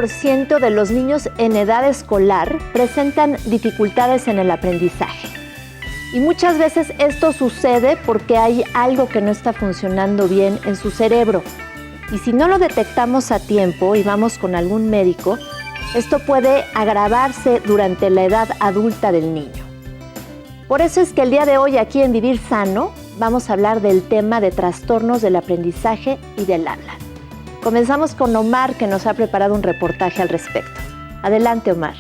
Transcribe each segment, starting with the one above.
30% de los niños en edad escolar presentan dificultades en el aprendizaje. Y muchas veces esto sucede porque hay algo que no está funcionando bien en su cerebro. Y si no lo detectamos a tiempo y vamos con algún médico, esto puede agravarse durante la edad adulta del niño. Por eso es que el día de hoy aquí en Vivir Sano vamos a hablar del tema de trastornos del aprendizaje y del habla. Comenzamos con Omar, que nos ha preparado un reportaje al respecto. Adelante, Omar.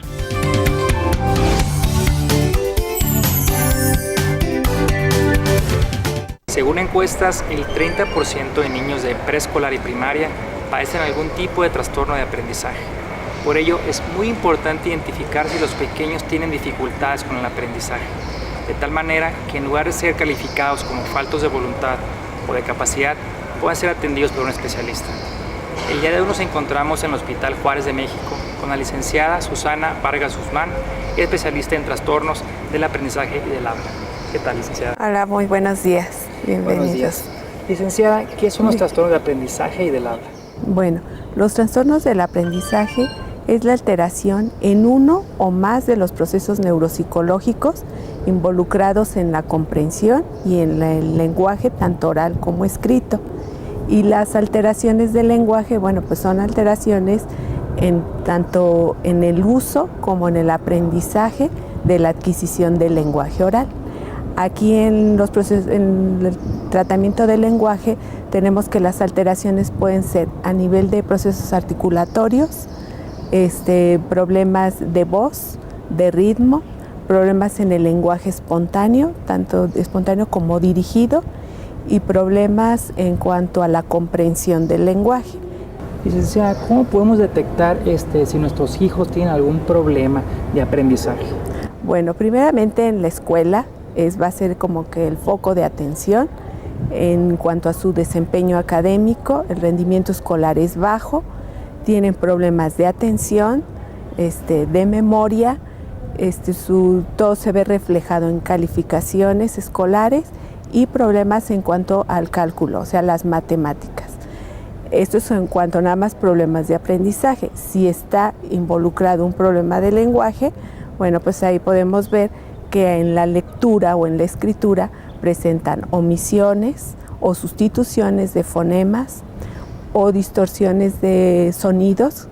Según encuestas, el 30% de niños de preescolar y primaria padecen algún tipo de trastorno de aprendizaje. Por ello, es muy importante identificar si los pequeños tienen dificultades con el aprendizaje, de tal manera que en lugar de ser calificados como faltos de voluntad o de capacidad, puedan ser atendidos por un especialista. El día de hoy nos encontramos en el Hospital Juárez de México con la licenciada Susana Vargas Guzmán, especialista en trastornos del aprendizaje y del habla. ¿Qué tal, licenciada? Hola, muy buenos días. Bienvenidos. Buenos días. Licenciada, ¿qué son los trastornos del aprendizaje y del habla? Bueno, los trastornos del aprendizaje es la alteración en uno o más de los procesos neuropsicológicos involucrados en la comprensión y en el lenguaje tanto oral como escrito. Y las alteraciones del lenguaje, bueno, pues son alteraciones tanto en el uso como en el aprendizaje de la adquisición del lenguaje oral. Aquí en el tratamiento del lenguaje tenemos que las alteraciones pueden ser a nivel de procesos articulatorios, problemas de voz, de ritmo, problemas en el lenguaje espontáneo, tanto espontáneo como dirigido, y problemas en cuanto a la comprensión del lenguaje. Licenciada, ¿cómo podemos detectar si nuestros hijos tienen algún problema de aprendizaje? Bueno, primeramente en la escuela va a ser como que el foco de atención en cuanto a su desempeño académico. El rendimiento escolar es bajo, tienen problemas de atención, de memoria, todo se ve reflejado en calificaciones escolares y problemas en cuanto al cálculo, o sea, las matemáticas. Esto es en cuanto a nada más problemas de aprendizaje. Si está involucrado un problema de lenguaje, bueno, pues ahí podemos ver que en la lectura o en la escritura presentan omisiones o sustituciones de fonemas o distorsiones de sonidos,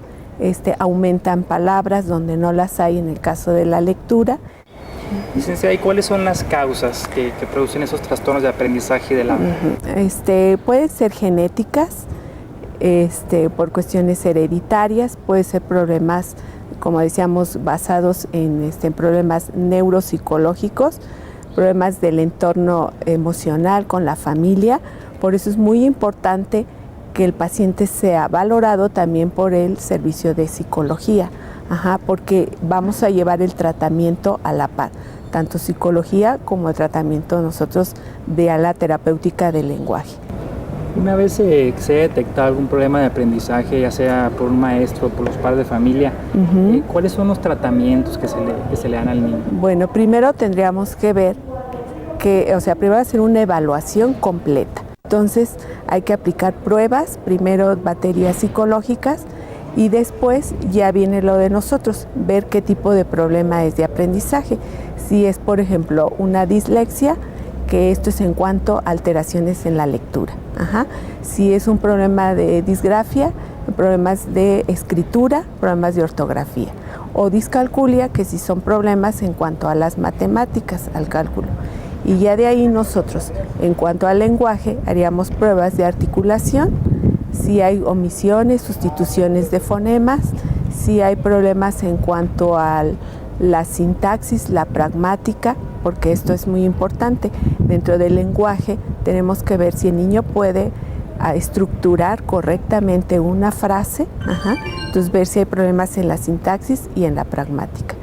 aumentan palabras donde no las hay en el caso de la lectura. Licenciada, ¿y cuáles son las causas que producen esos trastornos de aprendizaje y del habla? Pueden ser genéticas, por cuestiones hereditarias, puede ser problemas, como decíamos, basados en problemas neuropsicológicos, problemas del entorno emocional con la familia. Por eso es muy importante que el paciente sea valorado también por el servicio de psicología, porque vamos a llevar el tratamiento a la par, tanto psicología como el tratamiento nosotros de la terapéutica del lenguaje. Una vez se detecta algún problema de aprendizaje, ya sea por un maestro o por los padres de familia, ¿cuáles son los tratamientos que se le dan al niño? Bueno, primero tendríamos que ver primero hacer una evaluación completa. Entonces hay que aplicar pruebas, primero baterías psicológicas y después ya viene lo de nosotros, ver qué tipo de problema es de aprendizaje. Si es, por ejemplo, una dislexia, que esto es en cuanto a alteraciones en la lectura. Si es un problema de disgrafia, problemas de escritura, problemas de ortografía. O discalculia, que sí son problemas en cuanto a las matemáticas, al cálculo. Y ya de ahí nosotros, en cuanto al lenguaje, haríamos pruebas de articulación, si hay omisiones, sustituciones de fonemas, si hay problemas en cuanto a la sintaxis, la pragmática, porque esto es muy importante. Dentro del lenguaje tenemos que ver si el niño puede estructurar correctamente una frase, entonces ver si hay problemas en la sintaxis y en la pragmática.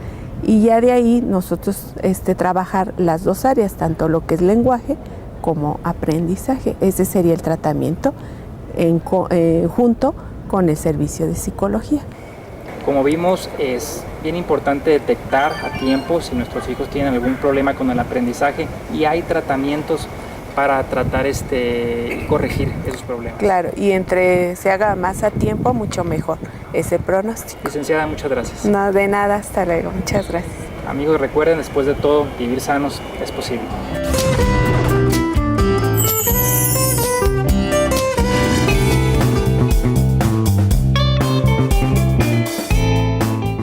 Y ya de ahí nosotros trabajar las dos áreas, tanto lo que es lenguaje como aprendizaje. Ese sería el tratamiento junto con el servicio de psicología. Como vimos, es bien importante detectar a tiempo si nuestros hijos tienen algún problema con el aprendizaje y hay tratamientos para tratar y corregir esos problemas. Claro, y entre se haga más a tiempo, mucho mejor ese pronóstico. Licenciada, muchas gracias. No, de nada, hasta luego. Muchas gracias. Amigos, recuerden, después de todo, vivir sanos es posible.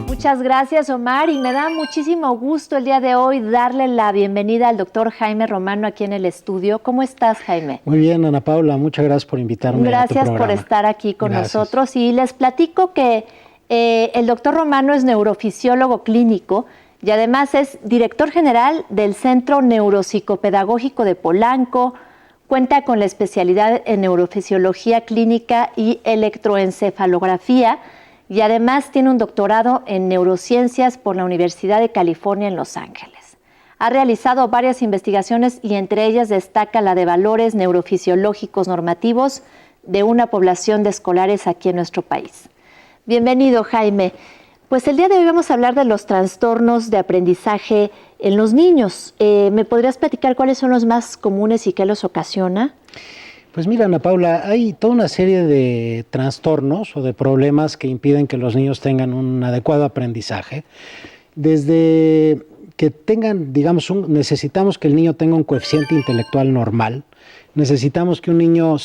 Muchas gracias, Omar, y me da muchísimo gusto el día de hoy darle la bienvenida al doctor Jaime Romano aquí en el estudio. ¿Cómo estás, Jaime? Muy bien, Ana Paula, muchas gracias por invitarme a tu Gracias programa. por estar aquí con Gracias. nosotros. Y les platico que el doctor Romano es neurofisiólogo clínico y además es director general del Centro Neuropsicopedagógico de Polanco. Cuenta con la especialidad en neurofisiología clínica y electroencefalografía. Y además tiene un doctorado en neurociencias por la Universidad de California en Los Ángeles. Ha realizado varias investigaciones y entre ellas destaca la de valores neurofisiológicos normativos de una población de escolares aquí en nuestro país. Bienvenido, Jaime. Pues el día de hoy vamos a hablar de los trastornos de aprendizaje en los niños. ¿Me podrías platicar cuáles son los más comunes y qué los ocasiona? Pues mira, Ana Paula, hay toda una serie de trastornos o de problemas que impiden que los niños tengan un adecuado aprendizaje. Desde que tengan, digamos, necesitamos que el niño tenga un coeficiente intelectual normal, necesitamos que un niño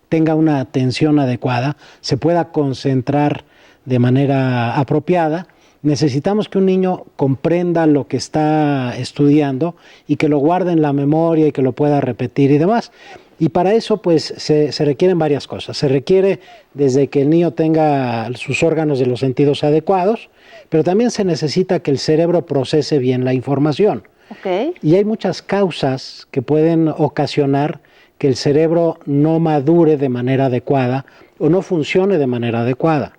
tenga una atención adecuada, se pueda concentrar de manera apropiada. Necesitamos que un niño comprenda lo que está estudiando y que lo guarde en la memoria y que lo pueda repetir y demás. Y para eso pues se requieren varias cosas. Se requiere desde que el niño tenga sus órganos de los sentidos adecuados, pero también se necesita que el cerebro procese bien la información. Okay. Y hay muchas causas que pueden ocasionar que el cerebro no madure de manera adecuada o no funcione de manera adecuada.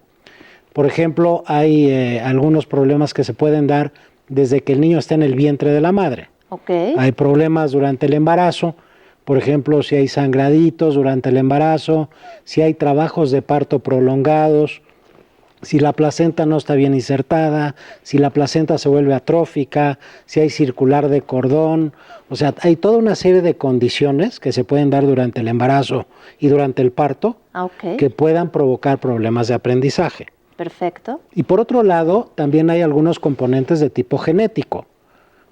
Por ejemplo, hay algunos problemas que se pueden dar desde que el niño está en el vientre de la madre. Okay. Hay problemas durante el embarazo, por ejemplo, si hay sangraditos durante el embarazo, si hay trabajos de parto prolongados, si la placenta no está bien insertada, si la placenta se vuelve atrófica, si hay circular de cordón. O sea, hay toda una serie de condiciones que se pueden dar durante el embarazo y durante el parto que puedan provocar problemas de aprendizaje. Perfecto. Y por otro lado, también hay algunos componentes de tipo genético.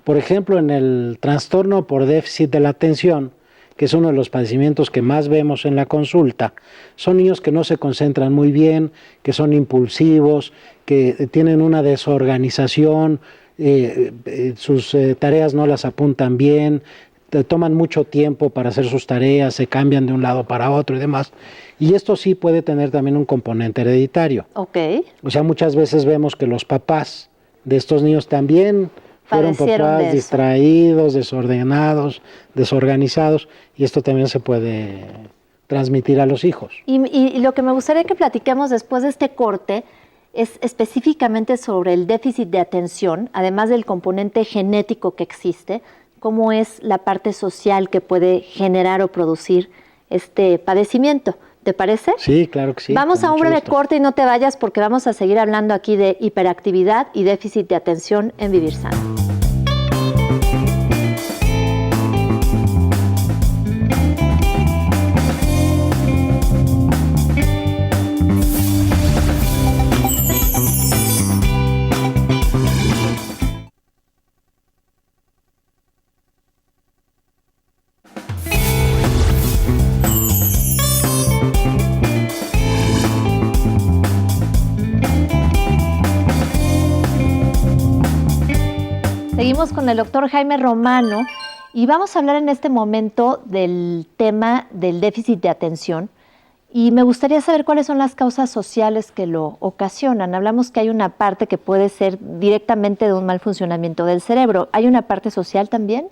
Por ejemplo, en el trastorno por déficit de la atención, que es uno de los padecimientos que más vemos en la consulta, son niños que no se concentran muy bien, que son impulsivos, que tienen una desorganización, sus tareas no las apuntan bien, toman mucho tiempo para hacer sus tareas, se cambian de un lado para otro y demás. Y esto sí puede tener también un componente hereditario. Okay. O sea, muchas veces vemos que los papás de estos niños también fueron papás distraídos, desordenados, desorganizados, y esto también se puede transmitir a los hijos. Y lo que me gustaría que platiquemos después de este corte es específicamente sobre el déficit de atención, además del componente genético que existe, cómo es la parte social que puede generar o producir este padecimiento. ¿Te parece? Sí, claro que sí. Vamos a un breve corte y no te vayas porque vamos a seguir hablando aquí de hiperactividad y déficit de atención en Vivir Sano. Seguimos con el doctor Jaime Romano y vamos a hablar en este momento del tema del déficit de atención y me gustaría saber cuáles son las causas sociales que lo ocasionan. Hablamos que hay una parte que puede ser directamente de un mal funcionamiento del cerebro. ¿Hay una parte social también?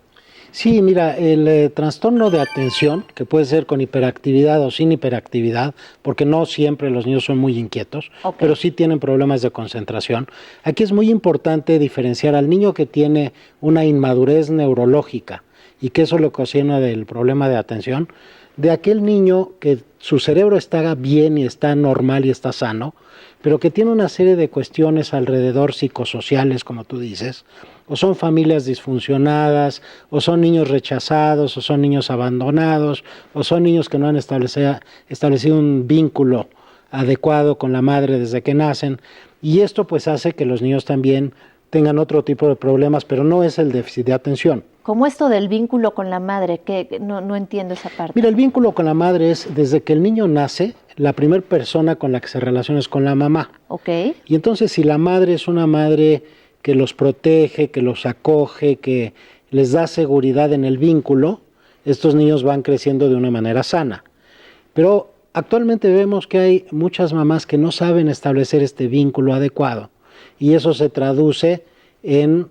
Sí, mira, el trastorno de atención, que puede ser con hiperactividad o sin hiperactividad, porque no siempre los niños son muy inquietos, pero sí tienen problemas de concentración. Aquí es muy importante diferenciar al niño que tiene una inmadurez neurológica y que eso le ocasiona del problema de atención, de aquel niño que su cerebro está bien y está normal y está sano, pero que tiene una serie de cuestiones alrededor psicosociales, como tú dices, o son familias disfuncionadas, o son niños rechazados, o son niños abandonados, o son niños que no han establecido un vínculo adecuado con la madre desde que nacen. Y esto pues hace que los niños también tengan otro tipo de problemas, pero no es el déficit de atención. ¿Cómo esto del vínculo con la madre? Que no entiendo esa parte. Mira, el vínculo con la madre es desde que el niño nace, la primera persona con la que se relaciona es con la mamá. Ok. Y entonces si la madre es una madre que los protege, que los acoge, que les da seguridad en el vínculo, estos niños van creciendo de una manera sana. Pero actualmente vemos que hay muchas mamás que no saben establecer este vínculo adecuado y eso se traduce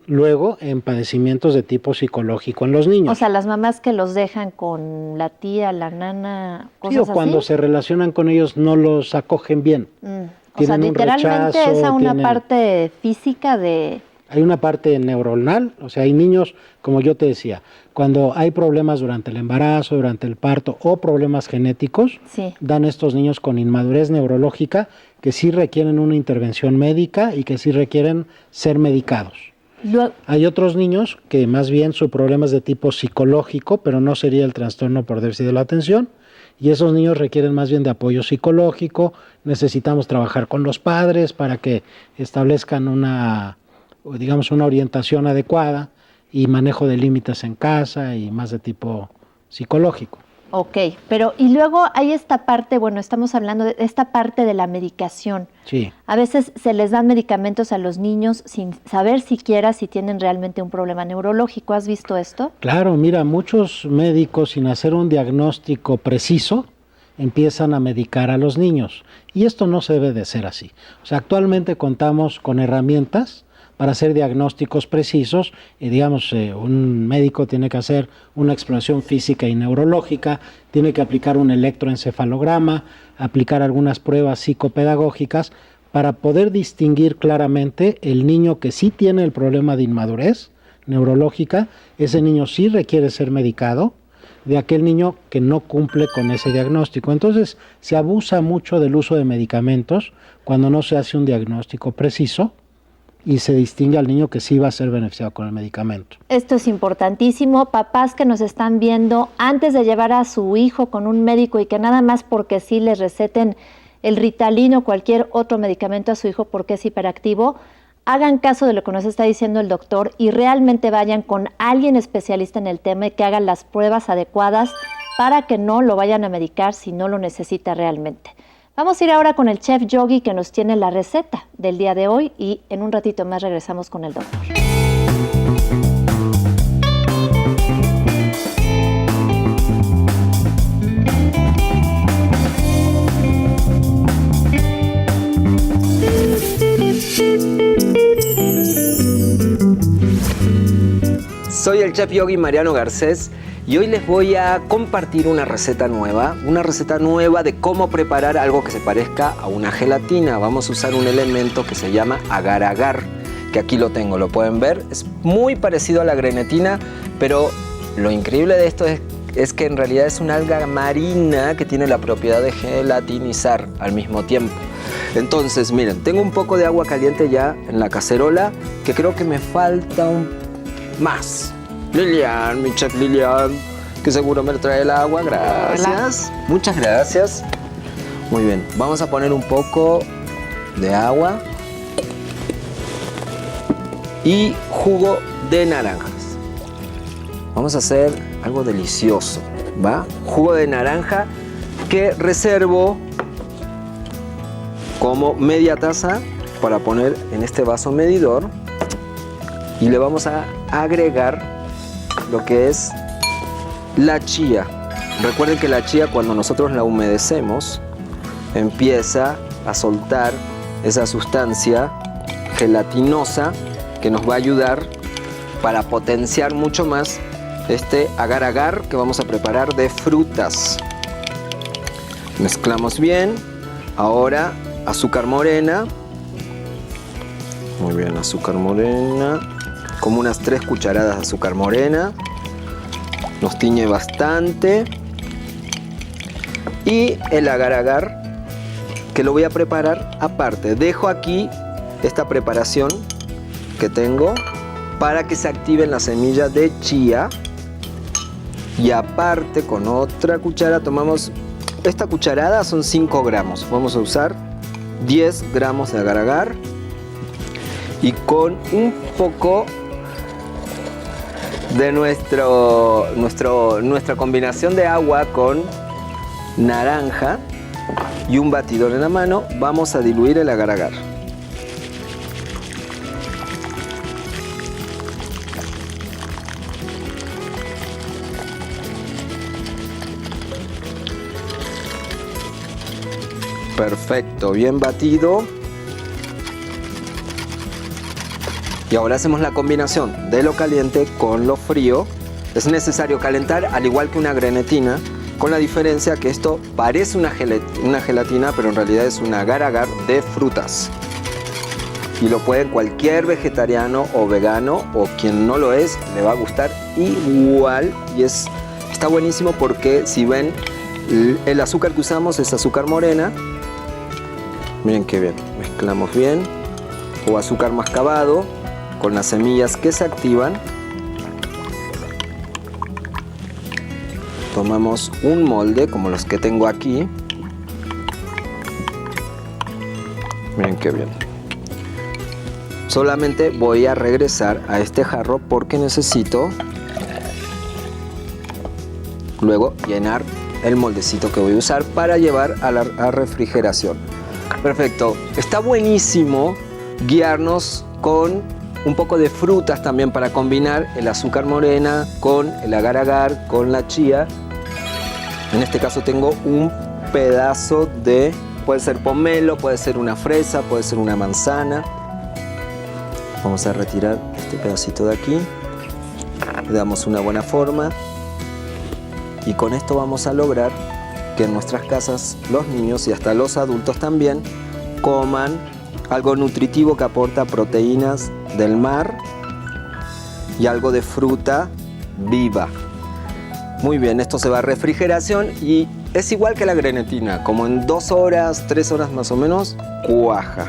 luego en padecimientos de tipo psicológico en los niños. O sea, las mamás que los dejan con la tía, la nana, cosas Sí, o cuando así. se relacionan con ellos no los acogen bien. O sea, Tienen un literalmente rechazo, esa una tienen- parte física de... Hay una parte neuronal, o sea, hay niños, como yo te decía, cuando hay problemas durante el embarazo, durante el parto o problemas genéticos, Sí. dan estos niños con inmadurez neurológica que sí requieren una intervención médica y que sí requieren ser medicados. Luego, Hay otros niños que más bien su problema es de tipo psicológico, pero no sería el trastorno por déficit de la atención, y esos niños requieren más bien de apoyo psicológico. Necesitamos trabajar con los padres para que establezcan una orientación adecuada y manejo de límites en casa y más de tipo psicológico. ok, pero y luego hay esta parte, bueno, estamos hablando de esta parte de la medicación. Sí. A veces se les dan medicamentos a los niños sin saber siquiera si tienen realmente un problema neurológico. ¿Has visto esto? Claro, mira, muchos médicos sin hacer un diagnóstico preciso empiezan a medicar a los niños y esto no se debe de ser así. O sea, actualmente contamos con herramientas para hacer diagnósticos precisos y un médico tiene que hacer una exploración física y neurológica, tiene que aplicar un electroencefalograma, aplicar algunas pruebas psicopedagógicas para poder distinguir claramente el niño que sí tiene el problema de inmadurez neurológica, ese niño sí requiere ser medicado, de aquel niño que no cumple con ese diagnóstico. Entonces, se abusa mucho del uso de medicamentos cuando no se hace un diagnóstico preciso y se distingue al niño que sí va a ser beneficiado con el medicamento. Esto es importantísimo. Papás que nos están viendo, antes de llevar a su hijo con un médico y que nada más porque sí les receten el Ritalin o cualquier otro medicamento a su hijo porque es hiperactivo, hagan caso de lo que nos está diciendo el doctor y realmente vayan con alguien especialista en el tema y que hagan las pruebas adecuadas para que no lo vayan a medicar si no lo necesita realmente. Vamos a ir ahora con el chef Yogi que nos tiene la receta del día de hoy y en un ratito más regresamos con el doctor. Soy el chef Yogi Mariano Garcés y hoy les voy a compartir una receta nueva de cómo preparar algo que se parezca a una gelatina. Vamos a usar un elemento que se llama agar-agar, que aquí lo tengo, lo pueden ver. Es muy parecido a la grenetina, pero lo increíble de esto es que en realidad es una alga marina que tiene la propiedad de gelatinizar al mismo tiempo. Entonces, miren, tengo un poco de agua caliente ya en la cacerola, que creo que me falta más. Lilian, mi chef Lilian, que seguro me trae el agua. Gracias. Hola. Muchas gracias. Muy bien, vamos a poner un poco de agua y jugo de naranjas. Vamos a hacer algo delicioso, ¿va? Jugo de naranja que reservo como media taza para poner en este vaso medidor y le vamos a agregar lo que es la chía. Recuerden que la chía, cuando nosotros la humedecemos, empieza a soltar esa sustancia gelatinosa que nos va a ayudar para potenciar mucho más este agar-agar que vamos a preparar de frutas. Mezclamos bien. Ahora azúcar morena. Muy bien, azúcar morena. Como unas 3 cucharadas de azúcar morena. Nos tiñe bastante. Y el agar-agar, que lo voy a preparar aparte. Dejo aquí esta preparación que tengo para que se activen las semillas de chía. Y aparte, con otra cuchara tomamos, esta cucharada son 5 gramos. Vamos a usar 10 gramos de agar-agar. Y con un poco de nuestra combinación de agua con naranja y un batidor en la mano, vamos a diluir el agar-agar. Perfecto, bien batido. Y ahora hacemos la combinación de lo caliente con lo frío. Es necesario calentar al igual que una grenetina, con la diferencia que esto parece una gelatina, pero en realidad es un agar-agar de frutas. Y lo puede cualquier vegetariano o vegano, o quien no lo es, le va a gustar igual. Y está buenísimo porque si ven, el azúcar que usamos es azúcar morena. Miren qué bien, mezclamos bien. O azúcar mascabado con las semillas que se activan. Tomamos un molde como los que tengo aquí. Miren qué bien. Solamente voy a regresar a este jarro porque necesito luego llenar el moldecito que voy a usar para llevar a la refrigeración. Perfecto. Está buenísimo guiarnos con un poco de frutas también para combinar el azúcar morena con el agar-agar, con la chía. En este caso tengo un pedazo de, puede ser pomelo, puede ser una fresa, puede ser una manzana. Vamos a retirar este pedacito de aquí. Le damos una buena forma. Y con esto vamos a lograr que en nuestras casas los niños y hasta los adultos también coman algo nutritivo que aporta proteínas del mar y algo de fruta viva. Muy bien, esto se va a refrigeración y es igual que la grenetina, como en 2 horas, 3 horas más o menos, cuaja.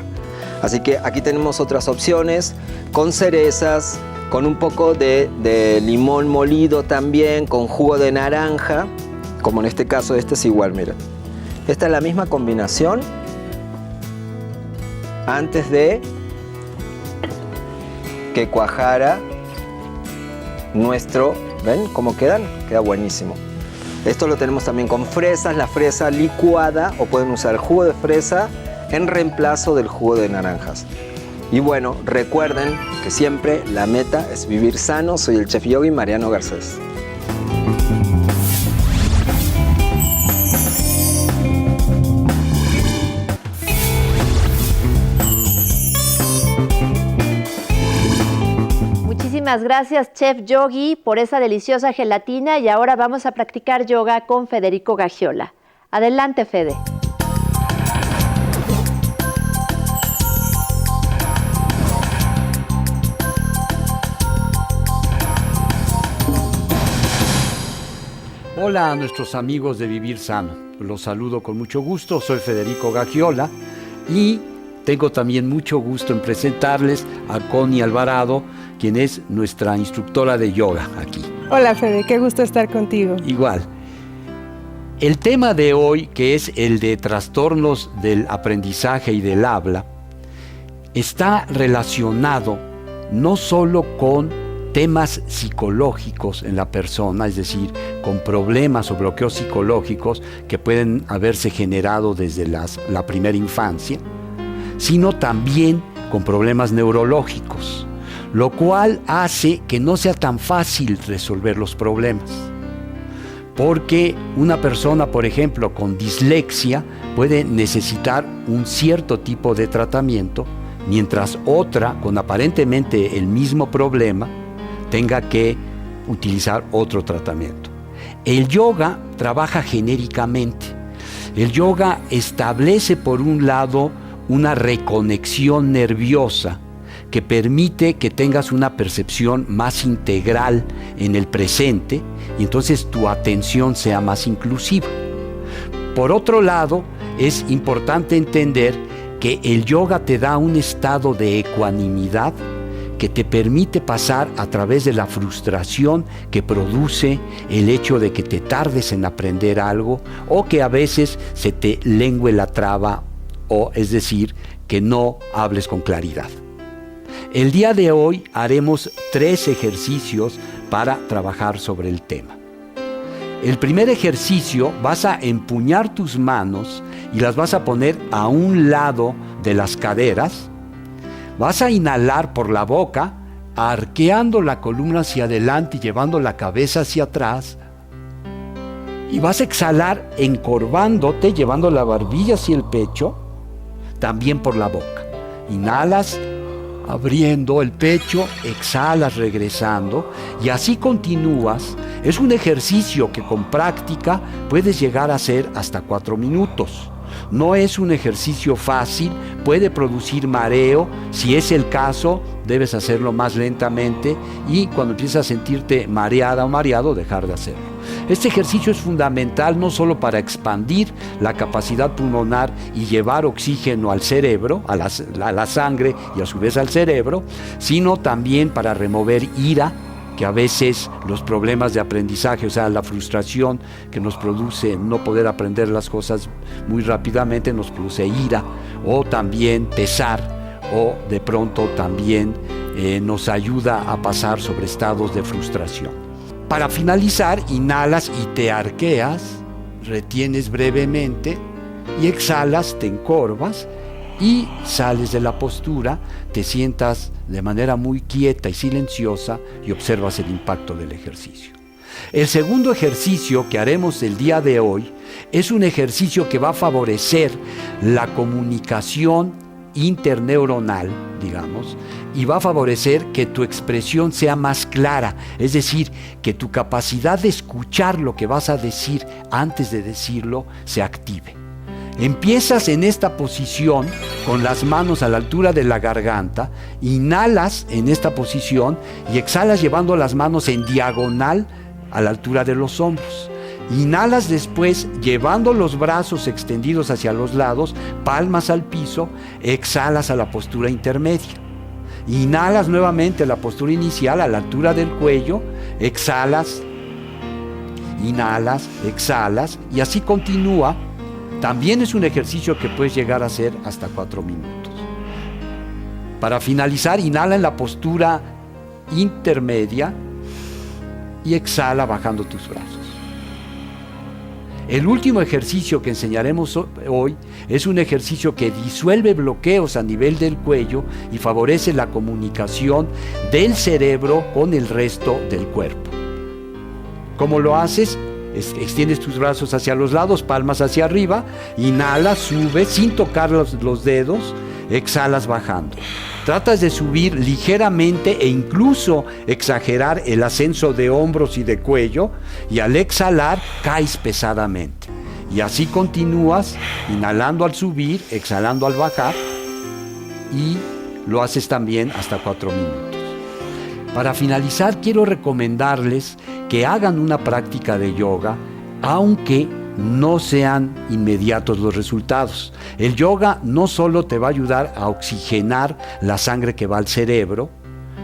Así que aquí tenemos otras opciones con cerezas, con un poco de limón molido también, con jugo de naranja, como en este caso este es igual, miren. Esta es la misma combinación antes de que cuajara nuestro, ¿ven cómo quedan? Queda buenísimo. Esto lo tenemos también con fresas, la fresa licuada, o pueden usar jugo de fresa en reemplazo del jugo de naranjas. Y bueno, recuerden que siempre la meta es vivir sano. Soy el chef yogi Mariano Garcés. Muchísimas gracias, Chef Yogi, por esa deliciosa gelatina. Y ahora vamos a practicar yoga con Federico Gaggiola. Adelante, Fede. Hola a nuestros amigos de Vivir Sano. Los saludo con mucho gusto. Soy Federico Gaggiola y tengo también mucho gusto en presentarles a Connie Alvarado, quien es nuestra instructora de yoga aquí. Hola Fede, qué gusto estar contigo. Igual. El tema de hoy, que es el de trastornos del aprendizaje y del habla, está relacionado no solo con temas psicológicos en la persona, es decir, con problemas o bloqueos psicológicos que pueden haberse generado desde la primera infancia, sino también con problemas neurológicos, lo cual hace que no sea tan fácil resolver los problemas. Porque una persona, por ejemplo, con dislexia puede necesitar un cierto tipo de tratamiento, mientras otra, con aparentemente el mismo problema, tenga que utilizar otro tratamiento. El yoga trabaja genéricamente. El yoga establece, por un lado, una reconexión nerviosa que permite que tengas una percepción más integral en el presente y entonces tu atención sea más inclusiva. Por otro lado, es importante entender que el yoga te da un estado de ecuanimidad que te permite pasar a través de la frustración que produce el hecho de que te tardes en aprender algo o que a veces se te lengue la traba, o es decir, que no hables con claridad. El día de hoy haremos 3 ejercicios para trabajar sobre el tema. El primer ejercicio, vas a empuñar tus manos y las vas a poner a un lado de las caderas. Vas a inhalar por la boca, arqueando la columna hacia adelante y llevando la cabeza hacia atrás. Y vas a exhalar encorvándote, llevando la barbilla hacia el pecho, también por la boca. Inhalas abriendo el pecho, exhalas regresando y así continúas. Es un ejercicio que con práctica puedes llegar a hacer hasta 4 minutos. No es un ejercicio fácil, puede producir mareo. Si es el caso, debes hacerlo más lentamente y cuando empiezas a sentirte mareada o mareado, dejar de hacerlo. Este ejercicio es fundamental no solo para expandir la capacidad pulmonar y llevar oxígeno al cerebro, a la sangre y a su vez al cerebro, sino también para remover ira, que a veces los problemas de aprendizaje, o sea, la frustración que nos produce no poder aprender las cosas muy rápidamente, nos produce ira, o también pesar, o de pronto también nos ayuda a pasar sobre estados de frustración. Para finalizar, inhalas y te arqueas, retienes brevemente y exhalas, te encorvas y sales de la postura, te sientas de manera muy quieta y silenciosa y observas el impacto del ejercicio. El segundo ejercicio que haremos el día de hoy es un ejercicio que va a favorecer la comunicación interneuronal, digamos, y va a favorecer que tu expresión sea más clara, es decir, que tu capacidad de escuchar lo que vas a decir antes de decirlo se active. Empiezas en esta posición con las manos a la altura de la garganta, inhalas en esta posición y exhalas llevando las manos en diagonal a la altura de los hombros. Inhalas después llevando los brazos extendidos hacia los lados, palmas al piso, exhalas a la postura intermedia. Inhalas nuevamente a la postura inicial a la altura del cuello, exhalas, inhalas, exhalas y así continúa. También es un ejercicio que puedes llegar a hacer hasta 4 minutos. Para finalizar, inhala en la postura intermedia y exhala bajando tus brazos. El último ejercicio que enseñaremos hoy es un ejercicio que disuelve bloqueos a nivel del cuello y favorece la comunicación del cerebro con el resto del cuerpo. ¿Cómo lo haces? Extiendes tus brazos hacia los lados, palmas hacia arriba, inhalas, subes sin tocar los dedos, exhalas bajando. Tratas de subir ligeramente e incluso exagerar el ascenso de hombros y de cuello, y al exhalar caes pesadamente. Y así continúas, inhalando al subir, exhalando al bajar, y lo haces también hasta 4 minutos. Para finalizar, quiero recomendarles que hagan una práctica de yoga, aunque no sean inmediatos los resultados. El yoga no solo te va a ayudar a oxigenar la sangre que va al cerebro,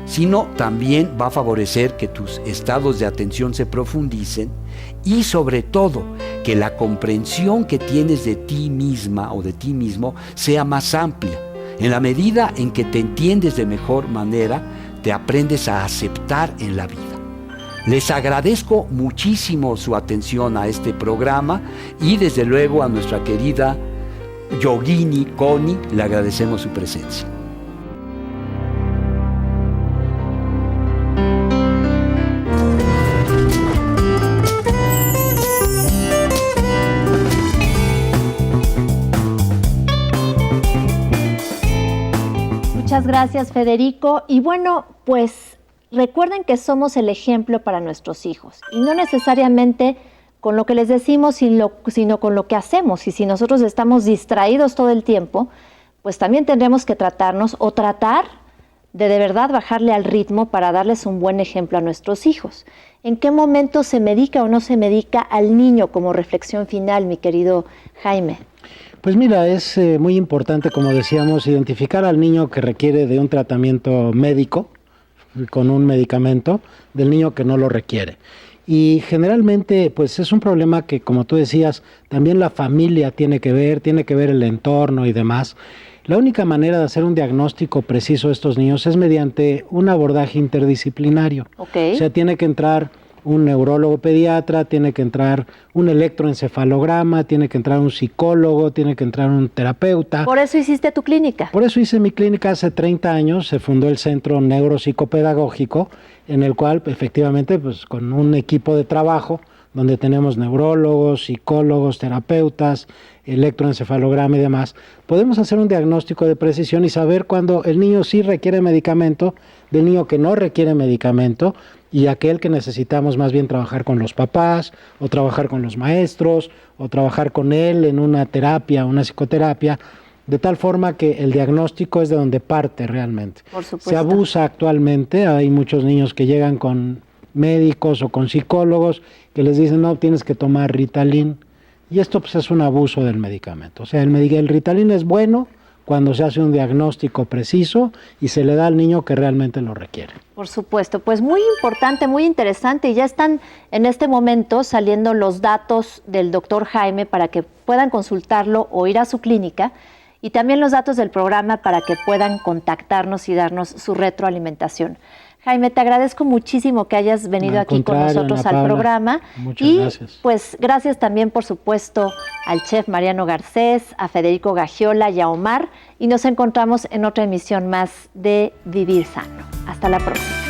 sino también va a favorecer que tus estados de atención se profundicen y sobre todo que la comprensión que tienes de ti misma o de ti mismo sea más amplia. En la medida en que te entiendes de mejor manera, te aprendes a aceptar en la vida. Les agradezco muchísimo su atención a este programa y desde luego a nuestra querida yogini Connie le agradecemos su presencia. Muchas gracias, Federico. Y bueno, pues recuerden que somos el ejemplo para nuestros hijos y no necesariamente con lo que les decimos, sino con lo que hacemos. Y si nosotros estamos distraídos todo el tiempo, pues también tendremos que tratarnos o tratar de verdad bajarle al ritmo para darles un buen ejemplo a nuestros hijos. ¿En qué momento se medica o no se medica al niño como reflexión final, mi querido Jaime? Pues mira, es muy importante, como decíamos, identificar al niño que requiere de un tratamiento médico con un medicamento del niño que no lo requiere. Y generalmente, pues es un problema que, como tú decías, también la familia tiene que ver el entorno y demás. La única manera de hacer un diagnóstico preciso de estos niños es mediante un abordaje interdisciplinario. Okay. O sea, tiene que entrar un neurólogo pediatra, tiene que entrar un electroencefalograma, tiene que entrar un psicólogo, tiene que entrar un terapeuta. Por eso hiciste tu clínica. Por eso hice mi clínica hace 30 años, se fundó el Centro Neuropsicopedagógico, en el cual efectivamente pues con un equipo de trabajo donde tenemos neurólogos, psicólogos, terapeutas, electroencefalograma y demás, podemos hacer un diagnóstico de precisión y saber cuándo el niño sí requiere medicamento, del niño que no requiere medicamento, y aquel que necesitamos más bien trabajar con los papás, o trabajar con los maestros, o trabajar con él en una terapia, una psicoterapia, de tal forma que el diagnóstico es de donde parte realmente. Por supuesto. Se abusa actualmente, hay muchos niños que llegan con médicos o con psicólogos que les dicen, no, tienes que tomar Ritalin, y esto pues es un abuso del medicamento. O sea, el Ritalin es bueno cuando se hace un diagnóstico preciso y se le da al niño que realmente lo requiere. Por supuesto, pues muy importante, muy interesante, y ya están en este momento saliendo los datos del doctor Jaime para que puedan consultarlo o ir a su clínica, y también los datos del programa para que puedan contactarnos y darnos su retroalimentación. Jaime, te agradezco muchísimo que hayas venido aquí con nosotros al programa. Muchas gracias. Pues gracias también, por supuesto, al chef Mariano Garcés, a Federico Gagiola y a Omar. Y nos encontramos en otra emisión más de Vivir Sano. Hasta la próxima.